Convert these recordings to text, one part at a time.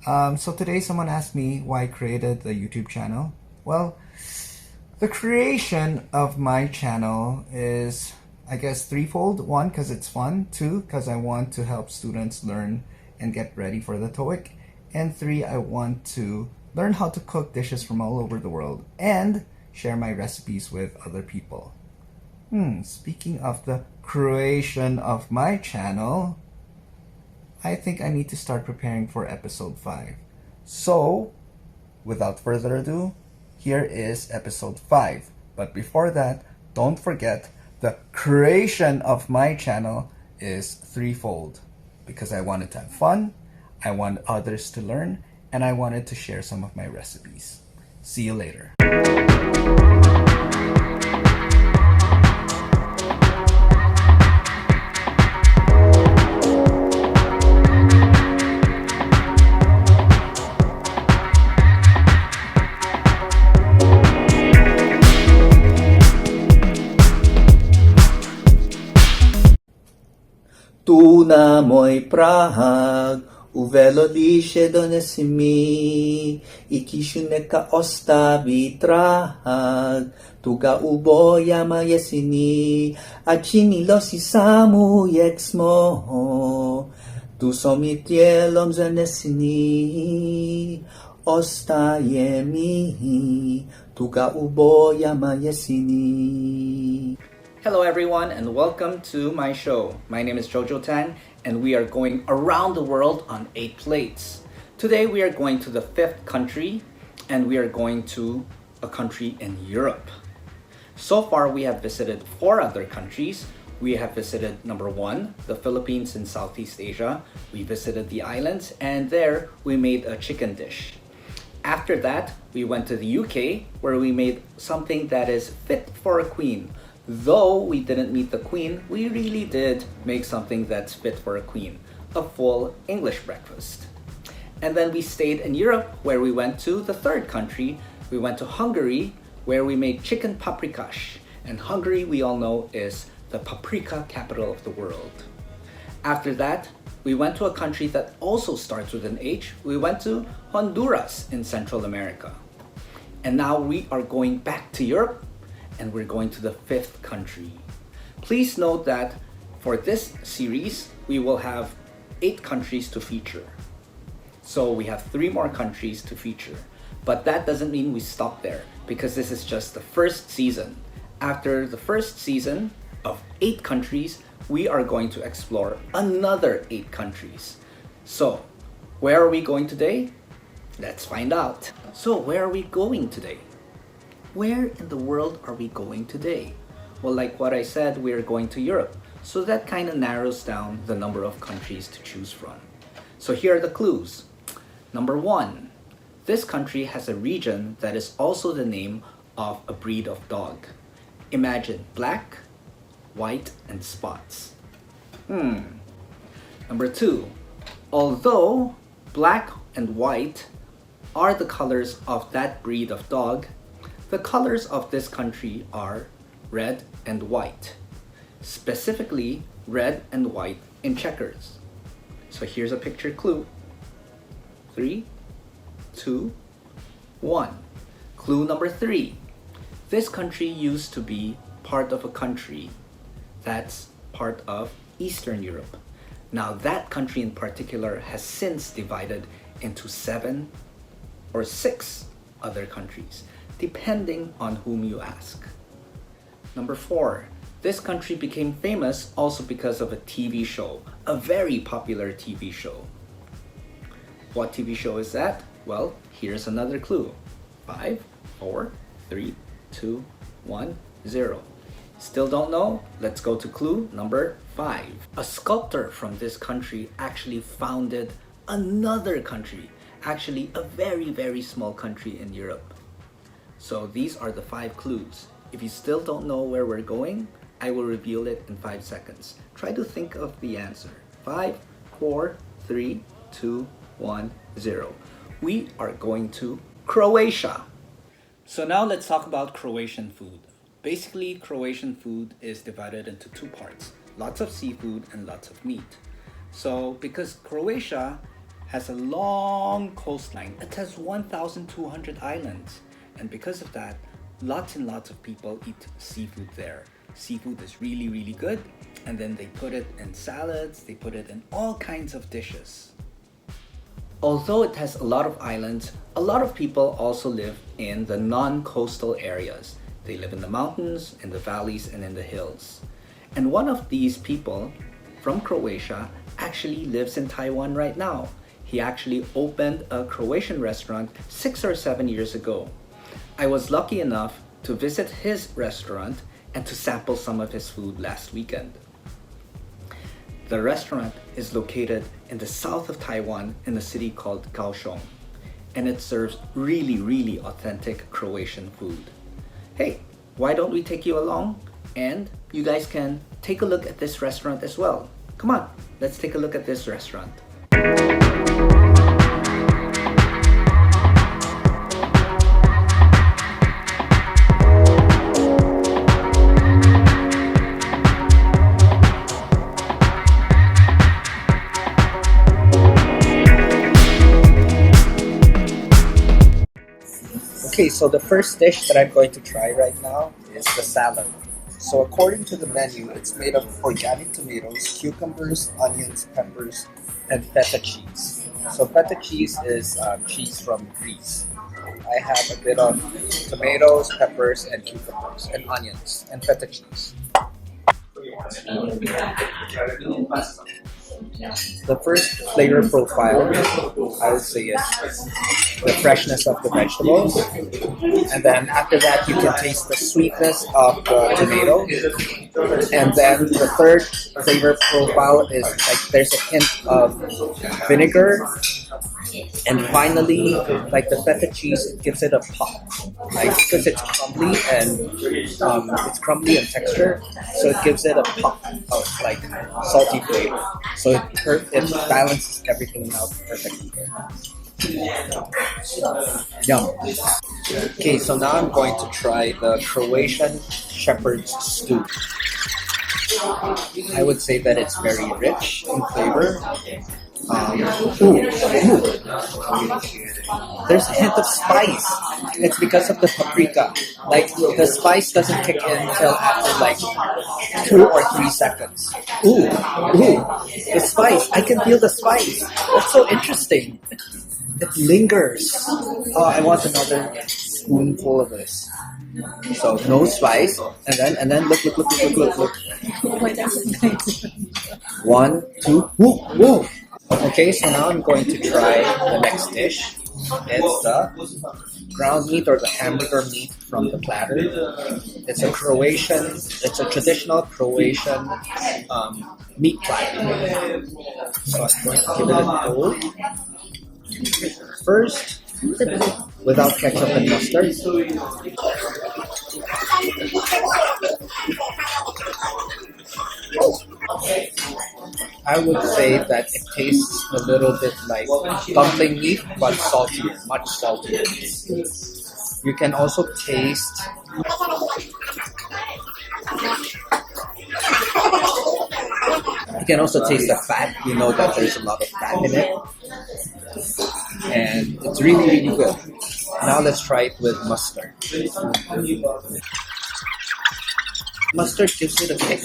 So today someone asked me why I created the YouTube channel. Well, the creation of my channel is, I guess, threefold. One, because it's fun. Two, because I want to help students learn and get ready for the TOEIC. And three, I want to learn how to cook dishes from all over the world and share my recipes with other people. Speaking of the creation of my channel, I think I need to start preparing for episode 5. So, without further ado, here is episode 5. But before that, don't forget the creation of my channel is threefold. Because I wanted to have fun, I want others to learn, and I wanted to share some of my recipes. See you later. Tu na moj Prahag, uvelo liše donesi mi, I kišu neka ostavi trag, tu ga ubojama jeseni, a činilo si samo jak smo, tu som I tielom zaneseni, ostaje mi, tu ga ubojama jeseni. Hello everyone and welcome to my show. My name is Jojo Tan and we are going around the world on 8 plates. Today we are going to the 5th country and we are going to a country in Europe. So far we have visited 4 other countries. We have visited number 1, the Philippines in Southeast Asia. We visited the islands and there we made a chicken dish. After that we went to the UK where we made something that is fit for a queen. Though we didn't meet the queen, we really did make something that's fit for a queen, a full English breakfast. And then we stayed in Europe where we went to the 3rd country. We went to Hungary where we made chicken paprikash. And Hungary, we all know, is the paprika capital of the world. After that, we went to a country that also starts with an H. We went to Honduras in Central America. And now we are going back to Europe and we're going to the 5th country. Please note that for this series, we will have 8 countries to feature. So we have 3 more countries to feature. But that doesn't mean we stop there because this is just the first season. After the first season of 8 countries, we are going to explore another 8 countries. So, where are we going today? Let's find out. So, where are we going today? Where in the world are we going today? Well, like what I said, we are going to Europe. So that kind of narrows down the number of countries to choose from. So here are the clues. Number 1, this country has a region that is also the name of a breed of dog. Imagine black, white, and spots. Number 2, although black and white are the colors of that breed of dog, the colors of this country are red and white. Specifically, red and white in checkers. So here's a picture clue. 3, 2, 1. Clue number 3. This country used to be part of a country that's part of Eastern Europe. Now that country in particular has since divided into 7 or 6 other countries, depending on whom you ask. Number 4, this country became famous also because of a TV show, a very popular TV show. What TV show is that? Well, here's another clue. 5, 4, 3, 2, 1, 0. Still don't know? Let's go to clue number 5. A sculptor from this country actually founded another country, actually a very, very small country in Europe. So these are the 5 clues. If you still don't know where we're going, I will reveal it in 5 seconds. Try to think of the answer. 5, 4, 3, 2, 1, 0. We are going to Croatia. So now let's talk about Croatian food. Basically, Croatian food is divided into 2 parts. Lots of seafood and lots of meat. So because Croatia has a long coastline. It has 1,200 islands. And because of that, lots and lots of people eat seafood there. Seafood is really, really good. And then they put it in salads, they put it in all kinds of dishes. Although it has a lot of islands, a lot of people also live in the non-coastal areas. They live in the mountains, in the valleys, and in the hills. And one of these people from Croatia actually lives in Taiwan right now. He actually opened a Croatian restaurant 6 or 7 years ago. I was lucky enough to visit his restaurant and to sample some of his food last weekend. The restaurant is located in the south of Taiwan in a city called Kaohsiung, and it serves really, really authentic Croatian food. Hey, why don't we take you along and you guys can take a look at this restaurant as well. Come on, let's take a look at this restaurant. Okay, so the first dish that I'm going to try right now is the salad. So according to the menu, it's made of organic tomatoes, cucumbers, onions, peppers, and feta cheese. So feta cheese is cheese from Greece. I have a bit of tomatoes, peppers, and cucumbers, and onions, and feta cheese. The first flavor profile, I would say, is the freshness of the vegetables. And then after that, you can taste the sweetness of the tomato. And then the third flavor profile is like there's a hint of vinegar. And finally, like the feta cheese, it gives it a pop, like because it's crumbly in texture, so it gives it a pop of like salty flavor. So it balances everything out perfectly. Yum. Okay, so now I'm going to try the Croatian shepherd's stew. I would say that it's very rich in flavor. There's a hint of spice. It's because of the paprika. Like the spice doesn't kick in until after like 2 or 3 seconds. The spice. I can feel the spice. That's so interesting. It lingers. Oh, I want another spoonful of this. So no spice, and then look. 1, 2, whoa. Okay, so now I'm going to try the next dish. It's the ground meat or the hamburger meat from the platter. It's a traditional Croatian meat platter. So I'm going to give it a go. First, without ketchup and mustard. I would say that it tastes a little bit like dumpling meat, but saltier, much saltier. You can also taste the fat. You know that there's a lot of fat in it. And it's really, really good. Now let's try it with mustard. Mustard gives it a kick.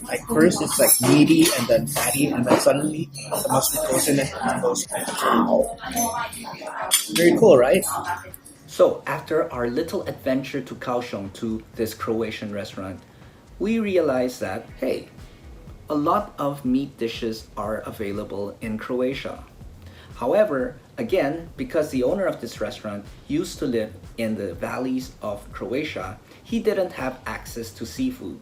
Like first it's like meaty and then fatty, and then suddenly the mustard goes in it and goes. Very cool, right? So after our little adventure to Kaohsiung, to this Croatian restaurant, we realized that, hey, a lot of meat dishes are available in Croatia. However, again, because the owner of this restaurant used to live in the valleys of Croatia, he didn't have access to seafood.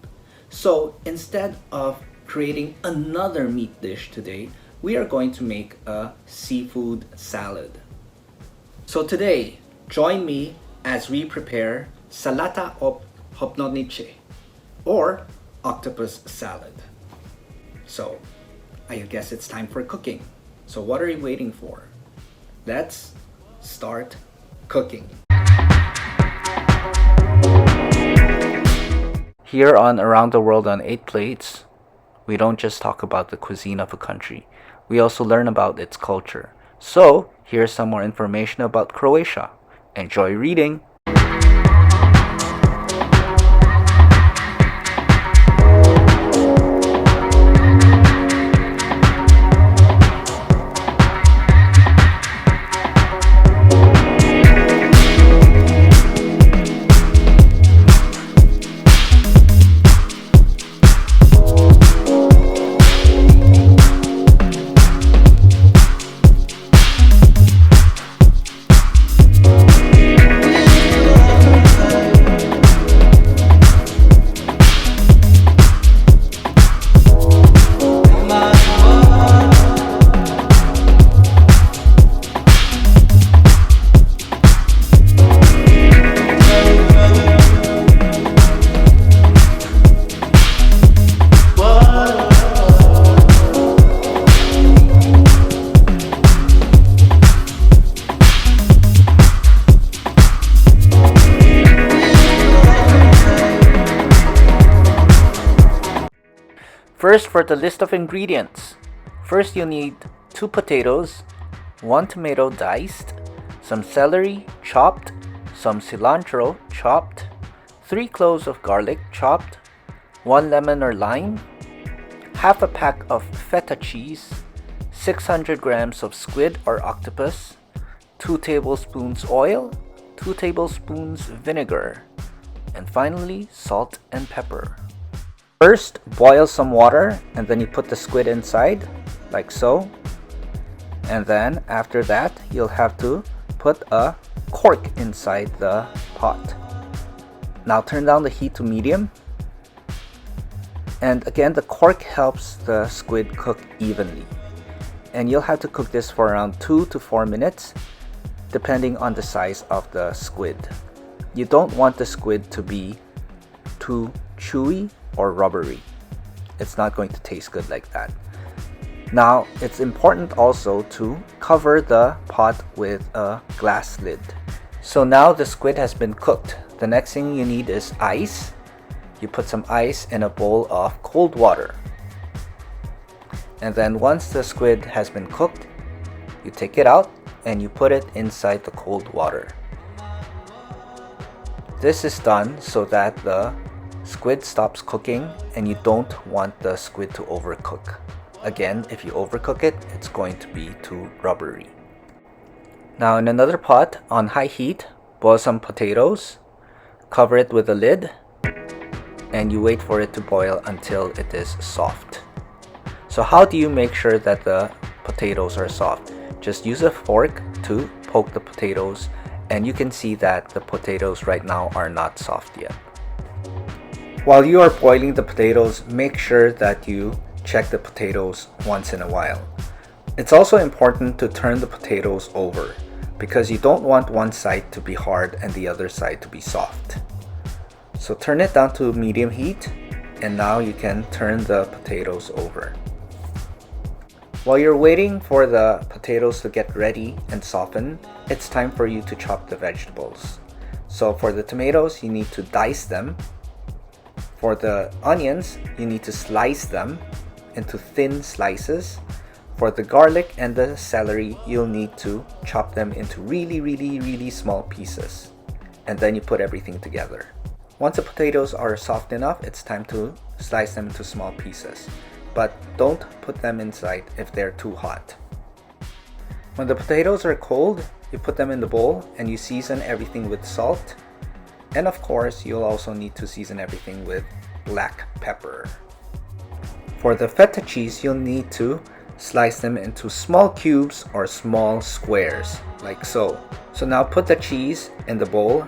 So instead of creating another meat dish today, we are going to make a seafood salad. So today, join me as we prepare Salata Od Hobotnice, or octopus salad. So, I guess it's time for cooking. So what are you waiting for? Let's start cooking. Here on Around the World on 8 Plates, we don't just talk about the cuisine of a country. We also learn about its culture. So, here's some more information about Croatia. Enjoy reading! First, for the list of ingredients. First, you'll need 2 potatoes, 1 tomato diced, some celery chopped, some cilantro chopped, 3 cloves of garlic chopped, 1 lemon or lime, half a pack of feta cheese, 600 grams of squid or octopus, 2 tablespoons oil, 2 tablespoons vinegar, and finally salt and pepper. First, boil some water and then you put the squid inside, like so. And then after that, you'll have to put a cork inside the pot. Now turn down the heat to medium. And again, the cork helps the squid cook evenly. And you'll have to cook this for around 2 to 4 minutes, depending on the size of the squid. You don't want the squid to be too chewy or rubbery. It's not going to taste good like that. Now, it's important also to cover the pot with a glass lid. So now the squid has been cooked. The next thing you need is ice. You put some ice in a bowl of cold water. And then once the squid has been cooked, you take it out and you put it inside the cold water. This is done so that the squid stops cooking and you don't want the squid to overcook. Again, if you overcook it, it's going to be too rubbery. Now in another pot on high heat, boil some potatoes, cover it with a lid, and you wait for it to boil until it is soft. So how do you make sure that the potatoes are soft? Just use a fork to poke the potatoes, and you can see that the potatoes right now are not soft yet. While you are boiling the potatoes, make sure that you check the potatoes once in a while. It's also important to turn the potatoes over because you don't want one side to be hard and the other side to be soft. So turn it down to medium heat, and now you can turn the potatoes over. While you're waiting for the potatoes to get ready and soften, it's time for you to chop the vegetables. So for the tomatoes, you need to dice them. For the onions, you need to slice them into thin slices. For the garlic and the celery, you'll need to chop them into really small pieces. And then you put everything together. Once the potatoes are soft enough, it's time to slice them into small pieces. But don't put them inside if they're too hot. When the potatoes are cold, you put them in the bowl and you season everything with salt. And of course, you'll also need to season everything with black pepper. For the feta cheese, you'll need to slice them into small cubes or small squares, like so. So now put the cheese in the bowl,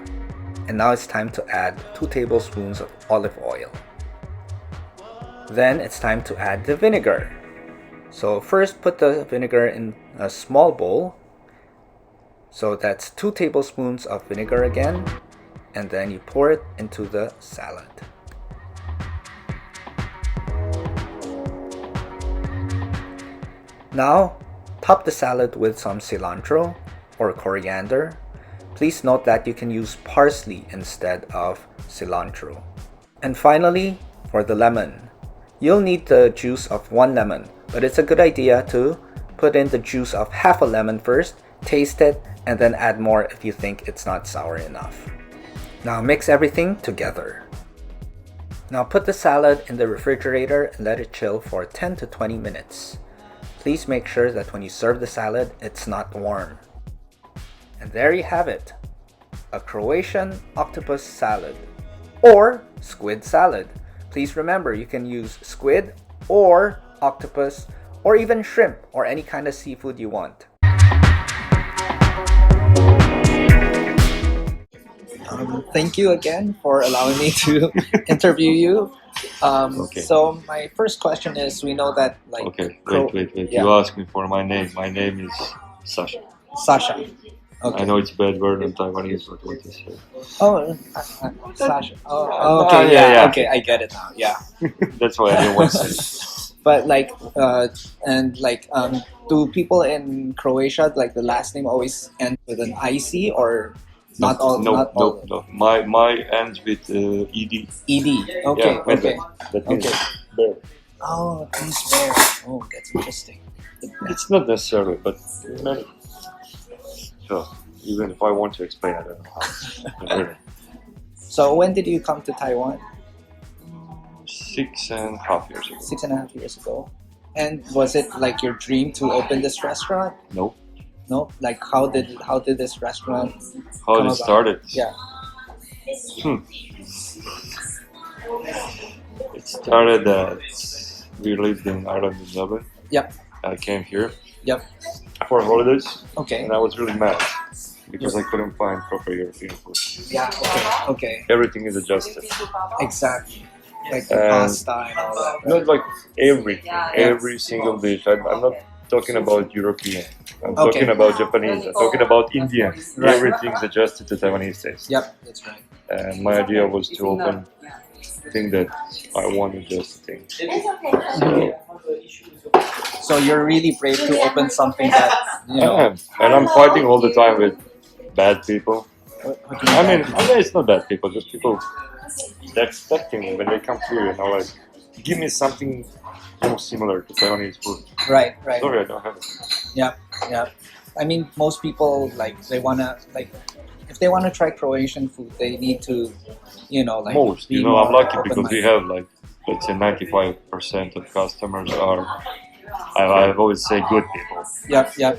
and now it's time to add 2 tablespoons of olive oil. Then it's time to add the vinegar. So first put the vinegar in a small bowl. So that's 2 tablespoons of vinegar again. And then you pour it into the salad. Now, top the salad with some cilantro or coriander. Please note that you can use parsley instead of cilantro. And finally, for the lemon. You'll need the juice of 1 lemon, but it's a good idea to Put in the juice of half a lemon first, taste it, and then add more if you think it's not sour enough. Now mix everything together. Now put the salad in the refrigerator and let it chill for 10 to 20 minutes. Please make sure that when you serve the salad, it's not warm. And there you have it, a Croatian octopus salad or squid salad. Please remember, you can use squid or octopus or even shrimp or any kind of seafood you want. Thank you again for allowing me to interview you. Okay. So my first question is, we know that like Okay, wait. Yeah. You asked me for my name. My name is Sasha. Sasha. Okay. I know it's a bad word in Taiwanese, but what is it? Oh, Sasha. Oh, okay. yeah. Okay, I get it now. Yeah. That's why I didn't want to say it. But like, do people in Croatia like the last name always end with an IC or not all? No. All. My ends with ED. ED. Okay. Yeah, Okay. That means Okay. bear. Oh, these bear. Oh, that's interesting. It's not necessarily, but so even if I want to explain, I don't know how. Really. So when did you come to Taiwan? 6.5 years ago. 6.5 years ago. And was it like your dream to open this restaurant? No. No. Like how did this restaurant? How come it about? started? Yeah. It started that we lived in Ireland in Dublin. Yep. I came here Yep. for holidays, Okay. and I was really mad because I couldn't find proper European food. Yeah. Okay. Okay. Everything is adjusted. Exactly. Like the And pasta and all that. Not like everything, every single dish. I'm not talking about European. I'm Okay. talking about Japanese. I'm talking about Indian. Right. Everything's adjusted to Taiwanese taste. Yep. That's right. And my idea was to open thing that I wanted just to think. So you're really brave to open something that you know. I am. And I'm fighting all the time with bad people. what do you I mean, it's not bad people, just people they're expecting when they come here, like, give me something more similar to Taiwanese food. Right. Right. Sorry, I don't have it. Yeah. Yeah. I mean, most people they wanna if they wanna try Croatian food, they need to, Most, be I'm more lucky because we open-minded. have let's say 95% of customers are, I always say good people. Yep. Yep.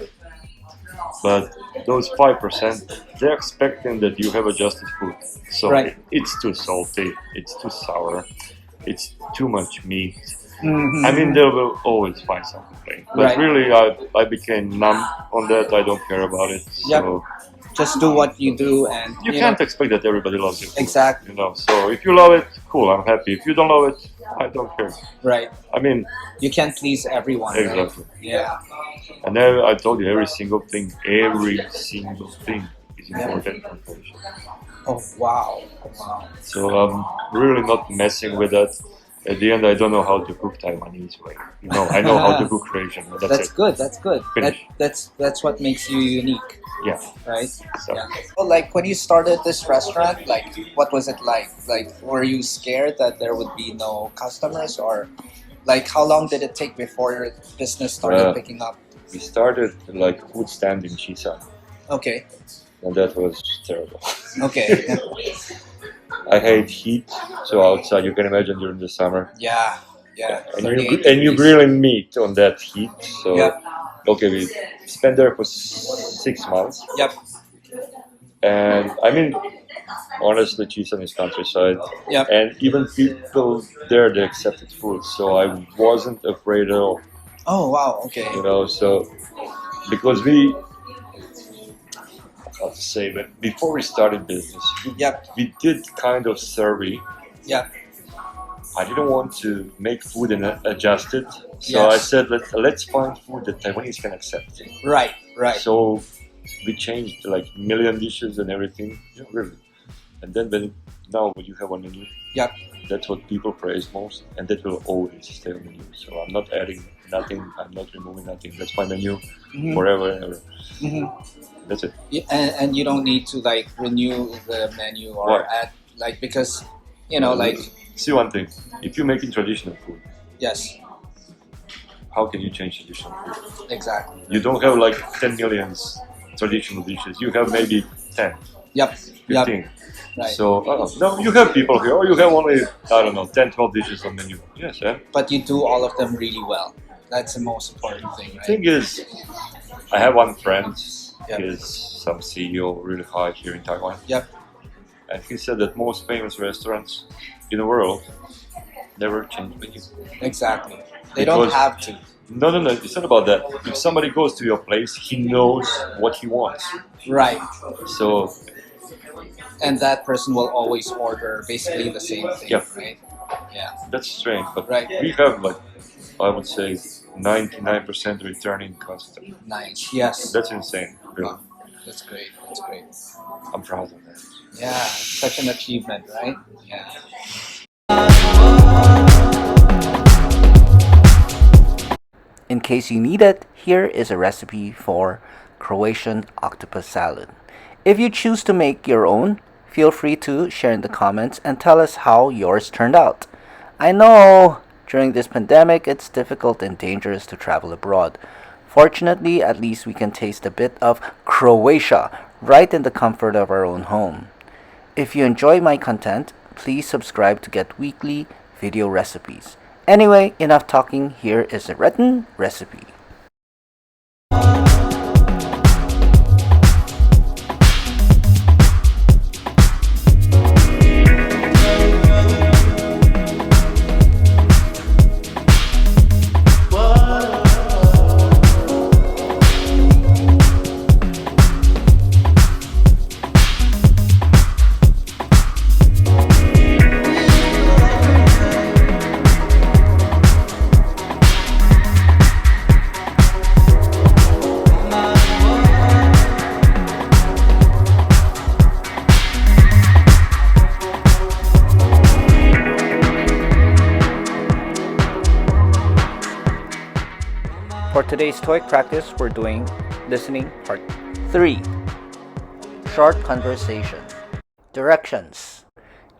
But those 5%, they're expecting that you have adjusted food. So Right. it's too salty, it's too sour, it's too much meat. Mhm. I mean, they will always find some complaint. But Right. really, I became numb on that. I don't care about it. Yep. So Just do what you do, and you can't expect that everybody loves you. Exactly. So if you love it, cool, I'm happy. If you don't love it, I don't care. Right. I mean, You can't please everyone. Right? exactly. Yeah. And then I told you every single thing is important. Oh wow. Wow. So I'm really not messing with that. At the end, I don't know how to cook Taiwanese way. I know how to cook Croatian. But that's it. good. That's good. Finish. That's what makes you unique, Yeah. right? So, Yeah. Well, like when you started this restaurant, like what was it like? Like were you scared that there would be no customers, or like how long did it take before your business started picking up? we started like food stand in Chisan, Okay. and that was terrible. Okay. I hate heat, so outside you can imagine during the summer. Yeah. Yeah. And 38 you degrees. grilling meat on that heat. So Yep. okay, we spent there for 6 months, Yep. and I mean, honestly, Chisan is countryside, Yep. and even people there they accepted food, so I wasn't afraid at all. Oh wow. Okay. So because we, how to say, but before we started business, Yep. we did kind of survey. Yep. I didn't want to make food and adjust it, so Yes. I said let's find food that Taiwanese can accept. Right. Right. So we changed like million dishes and everything, really. And then now what you have on the menu, Yep. that's what people praise most, and that will always stay on the menu. So I'm not adding nothing, I'm not removing nothing. That's my menu Mhm. forever and ever. Mhm. That's it. Yeah, and you don't need to like renew the menu or Why? add because See one thing, if you're making traditional food, yes. how can you change traditional food? Exactly. You don't have like 10 million traditional dishes. You have maybe 10, Yep. 15. Right. So, no, you have people here, or you have only, I don't know, 10, 12 dishes on menu. Yes, yeah. But you do all of them really well. That's the most important thing, right? Thing is, I have one friend, Yep. he's some CEO really high here in Taiwan. Yep. And he said that most famous restaurants in the world never change menu. Exactly. They don't Because- have to. No, it's not about that. If somebody goes to your place, he knows what he wants. Right. So, And that person will always order basically the same thing, Yeah. right? Yeah. that's strange. But Right. we have, like, I would say, 99% returning customer. Nice. Yes. That's insane, really. Wow. That's great. That's great. I'm proud of that. Yeah. Such an achievement, right? Yeah. In case you need it, here is a recipe for Croatian octopus salad. If you choose to make your own, feel free to share in the comments and tell us how yours turned out. I know during this pandemic it's difficult and dangerous to travel abroad. Fortunately, at least we can taste a bit of Croatia right in the comfort of our own home. If you enjoy my content, please subscribe to get weekly video recipes. Anyway, enough talking, here is a written recipe. For today's TOEIC practice, we're doing listening part 3. Short conversation. Directions.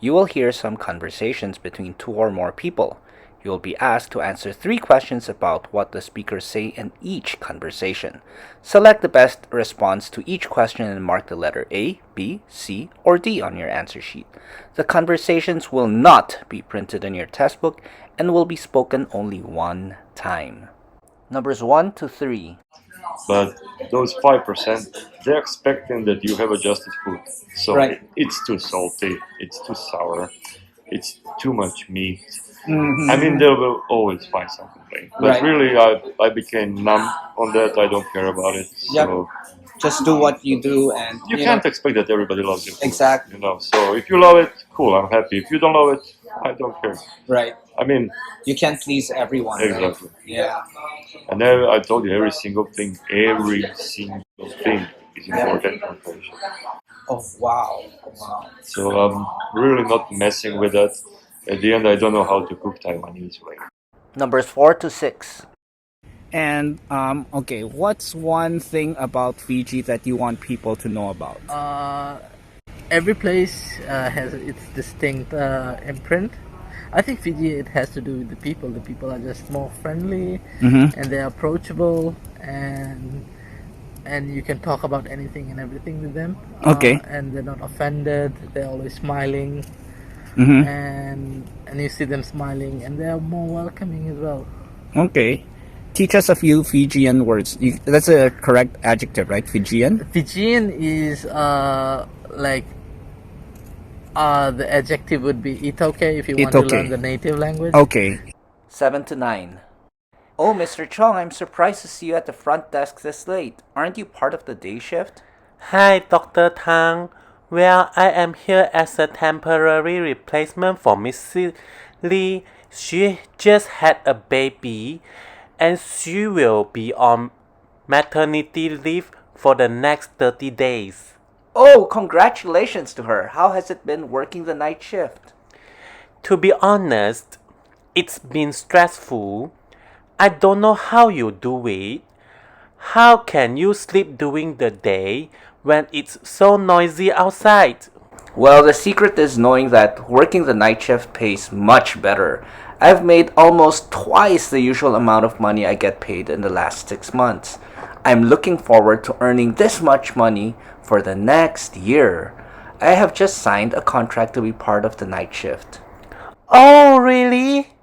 You will hear some conversations between 2 or more people. You will be asked to answer 3 questions about what the speakers say in each conversation. Select the best response to each question and mark the letter A, B, C, or D on your answer sheet. The conversations will not be printed in your test book and will be spoken only one time. Numbers 1 to 3. But those 5%, they're expecting that you have adjusted food. So Right. it's too salty, it's too sour, it's too much meat. Mm-hmm. I mean, they will always find some complaint. But Right. really, I became numb on that. I don't care about it. So Just do what you do, and you can't expect that everybody loves your food. Exactly. You know, so if you love it, cool, I'm happy. If you don't love it, I don't care. Right. I mean, You can't please everyone. right? exactly. Yeah. And then I told you every single thing is important for Croatia. Oh wow. Wow. So I'm really not messing with that. At the end, I don't know how to cook Taiwanese way. Numbers 4 to 6. And okay, what's one thing about Fiji that you want people to know about? Every place has its distinct imprint. I think Fiji, it has to do with the people. The people are just more friendly, and they're approachable, and you can talk about anything and everything with them. Okay. And they're not offended. They're always smiling, and you see them smiling, and they're more welcoming as well. Okay. Teach us a few Fijian words. That's a correct adjective, right? Fijian? Fijian is like the adjective would be itoke if you want to Itoke. learn the native language. Okay. 7 to 9. Oh, Mr. Chong, I'm surprised to see you at the front desk this late. Aren't you part of the day shift? Hi, Dr. Tang. Well, I am here as a temporary replacement for Miss Lee. She just had a baby, and she will be on maternity leave for the next 30 days. Oh, congratulations to her. How has it been working the night shift? To be honest, it's been stressful. I don't know how you do it. How can you sleep during the day when it's so noisy outside? Well, the secret is knowing that working the night shift pays much better. I've made almost twice the usual amount of money I get paid in the last 6 months. I'm looking forward to earning this much money for the next year. I have just signed a contract to be part of the night shift. Oh, really?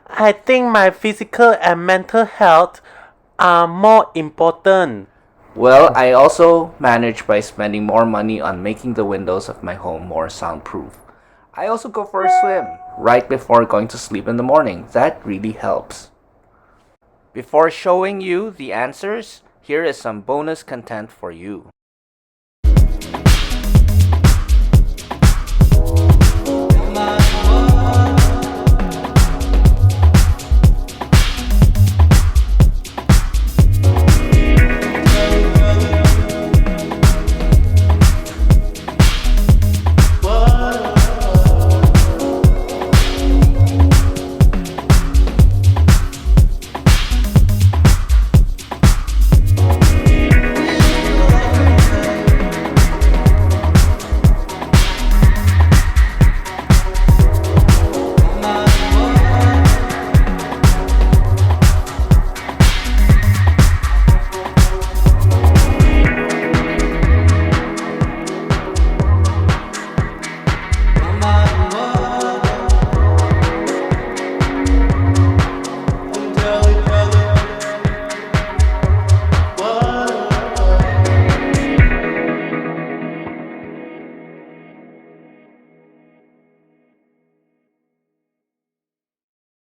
I think my physical and mental health are more important. Well, I also manage by spending more money on making the windows of my home more soundproof. I also go for a swim right before going to sleep in the morning. That really helps. Before showing you the answers, here is some bonus content for you.